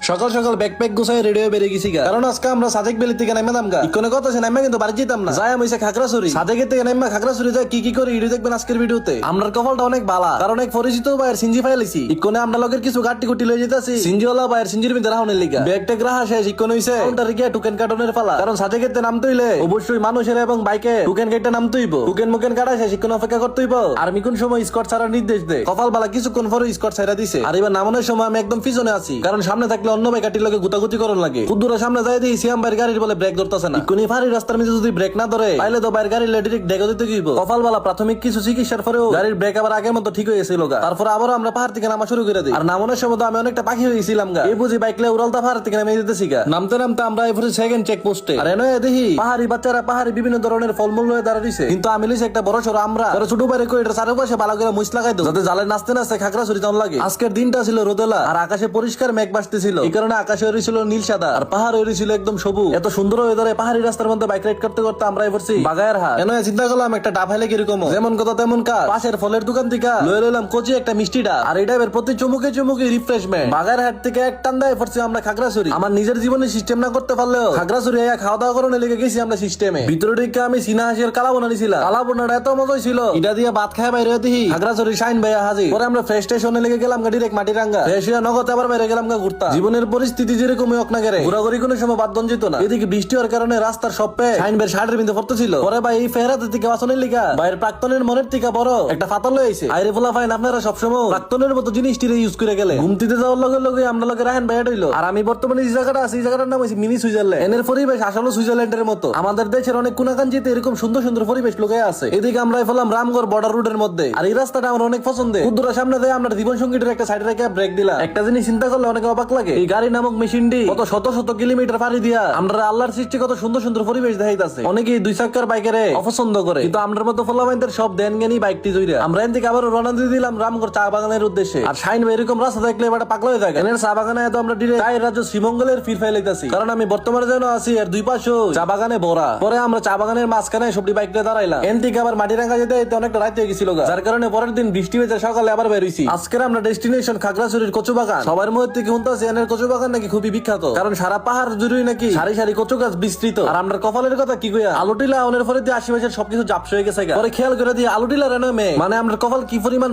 সকাল সকাল ব্যাকপ্যাক গুছাই রেডিও বেরিয়ে গেছি গা। কারণ আজকে আমরা সাজেক বেলি থেকে নামে দাম গা। ইকোনে কথা আছে নামে কিন্তু বাড়ি যেতাম না। যাই আমি খাগড়াছড়ি সাজেকের থেকে নামে খাগড়াছড়ি যায় কি করে ভিডিও দেখবেন আজকের ভিডিওতে। আমরার কপালটা অনেক বালা, কারণ এক পরিচিত ভাইয়ের সিনজি ফাইলাইছি। ইকোনে আমরা লগের কিছু গাটি গুটি লয়ে যেতেছি সিনজিওয়ালা ভাইয়ের সিনজির মধ্যে রাহনের লিগা। ব্যাগ ট্যাগ রাহা শেষ, ইকোনে হইছে কাউন্টারে গিয়ে টোকেন কাটনের পালা। কারণ সাজেকের নামতে হইলে অবশ্যই মানুষের এবং বাইকে টোকেন কেটে নামতে হইব। টোকেন মুকেন কাটা শেষ, ইকোনে অপেক্ষা করতে হইব। আর আমি কোন সময় স্কট ছাড়ার নির্দেশ দেয়। কপাল বালা কিছুক্ষণ পরে স্কট ছাড়া দিছে। আর এবার নামানোর সময় আমি একদম পিছনে আছি, কারণ সামনে থাকলে অন্য বাইক গাটির লগে গুতাগুতি করন লাগে। কুদ্দুরা সামনে যাই দিই সিয়াম ভাইয়ের গাড়ির বলে ব্রেক ধরতেছে না। ইকোনি ফারি রাস্তার মধ্যে যদি ব্রেক না ধরে তাইলে তো বাইরের গাড়ির ডাইরেক্ট ডেগো দিতে গিয়েব। কপাল বালা প্রাথমিক কিছু চিকিৎসার পরেও গাড়ির ব্রেক আবার আগের মতো ঠিক হয়েছিল গা। তারপর আবারও আমরা পাহাড় থেকে নামা শুরু করে দিই। আর নামানোর সময় তো আমি অনেকটা পাখি হয়ে গেছিলাম গা। এই বুঝি বাইক লিয়ে উড়ালতা পাহাড় থেকে নামিয়ে দিতেছি গা। নামতে নামতে আমরা এরপরে সেকেন্ড চেক পোস্টে। আর এনে দেখি পাহাড়ি বাচ্চারা পাহাড়ি বিভিন্ন ধরনের ফলমূল লয়ে দাঁড়া দিছে। কিন্তু আমি লিছি একটা বড় সড়ো আমরা ছোট বাইরে কই এটা চারপাশে ভালো করে মুছ লাগাই দাও, যাতে জালে নাচতে নাচতে খাগড়াছড়ি যাওয়ার লাগে। আজকের দিনটা ছিল রোদেলা আর আকাশে পরিষ্কার মেঘ ভাসতেছিল। এই কারণে আকাশে হয়েছিল নীল সাদা আর পাহাড় হয়েছিল একদম সবুজ। এত সুন্দর ওয়েদারে পাহাড়ি রাস্তার মধ্যে বাইক রাইড করতে করতে আমরা এসেছি বাগায়ের হাট। এনে চিন্তা করলাম একটা ডাব হাইলে কিরকম, যেমন কথা তেমন কাজ। পাশের ফলের দোকান থেকে লয়ে লইলাম কচি একটা মিষ্টি ডাব। আর এই ডাবের প্রতি চুমুকে চুমুকে রিফ্রেশমেন্ট। বাগায়ের হাট থেকে এক টান্দায় পড়ছি আমরা খাগড়াছড়ি। আমার নিজের জীবনে সিস্টেম না করতে পারলেও খাগড়াছড়ি খাওয়া দাওয়া করানো লেগে গেছি আমরা সিস্টেমে। ভিতরে ঢুকে আমি সিনা হাসির কালা বোনা নিছিলাম। কালা বোনাটা এত মজা ছিল, এটা দিয়ে ভাত খায় বাইরে দেখি খাগড়াছড়ি শাইন ভাইয়া হাজির। পরে আমরা ফ্রেশ স্টেশনে লেগে গেলাম ডিরেক্ট মাটিরাঙ্গা। ফ্রেশ হয়ে নগদ আবার বাইরে গেলাম ঘুরতা। জীবনের পরিস্থিতি যেরকমই হোক না গেলে ঘোরাঘুরি কোনো সময় বাদ যেত না। এদিকে বৃষ্টি হওয়ার কারণে রাস্তার সব পে শাইন ভাইয়ের শার্টের বিন্দু পড়তেছিল। পরে ভাই এই ফেরাতে থেকে বাসনের লিগা ভাইয়ের প্রাক্তনের মনের থেকে বড় একটা ফাতল লইছে। আইরে ফোলা ফাইন আপনারা সবসময় প্রাক্তনের মতো জিনিসটিরে ইউজ করে গেলে। ঘুমতিতে যাওয়ার লগে লগে আমরা লগে রাহেন ভাইয়া হইলো। আর আমি বর্তমানে যে জায়গাটা আছি এই জায়গাটার নাম হইছে মিনি সুইজারল্যান্ড। এনের পরিবেশ আসলে সুইজারল্যান্ডের মতো। আমাদের দেশের অনেক কোনাকাঞ্চিতে এরকম সুন্দর সুন্দর পরিবেশ লোকে আছে। এদিকে আমরা ফেলাম রামগড় বর্ডার রোডের মধ্যে। আর এই রাস্তাটা আমার অনেক পছন্দের। কুদ্দুরা সামনে দিয়ে আমরা জীবন সঙ্গীতের একটা সাইডে রেখে ব্রেক দিলাম। একটা জিনিস চিন্তা করলে অনেক অবাক লাগে, এই গাড়ি নামক মেশিনটি কত শত শত কিলোমিটার পাড়ি দিয়া আমরা আল্লাহর সৃষ্টি কত সুন্দর সুন্দর পরিবেশ দেখাইতাছে। অনেকেই দুই চাকার বাইকের অপছন্দ করে, কিন্তু আমরার মতো ফলাবাইনদের সব দেন জ্ঞানী বাইকটি জুইরা আমরা এন থেকে আবার রওনা দিয়ে দিলাম রামগড় চা বাগানের উদ্দেশ্যে। আর শাইন ভাই এরকম রাস্তা দেখলে এবার পাগলা হয়ে থাকে। এর চা বাগানে তো আমরা ডিরেক্ট চায়ের রাজ্য শ্রীমঙ্গলের ফির ফাইলাইতাছি, কারণ আমি বর্তমানে যেন আছি আর দুই পাশে চা বাগানে ভরা। পরে আমরা চা বাগানের মাঝখানে সবটি বাইকটা দাঁড়াইলাম। এন থেকে আবার মাটিরাঙ্গা যেতে অনেকটা রাত হয়ে গেছিল, যার কারণে পরের দিন বৃষ্টি হয়েছে, সকালে আবার বের হইছি। আজকের আমরা ডেস্টিনেশন খাগড়াছড়ির কচু বাগান। সবার মধ্যে থেকে শুনতাছি এনের কচু বাগান নাকি খুবই বিখ্যাত, কারণ সারা পাহাড় জুড়েই নাকি সারি সারি কচু গাছ বিস্তৃত। আর আমরা কপালের কথা কি কইয়া আলুটিলা অনের পরে দিয়ে আশেপাশের সবকিছু জাপস হয়ে গেছে। পরে খেয়াল করে দিয়ে আলুটিলা রানে মে মানে আমরা কপাল কি পরিমাণ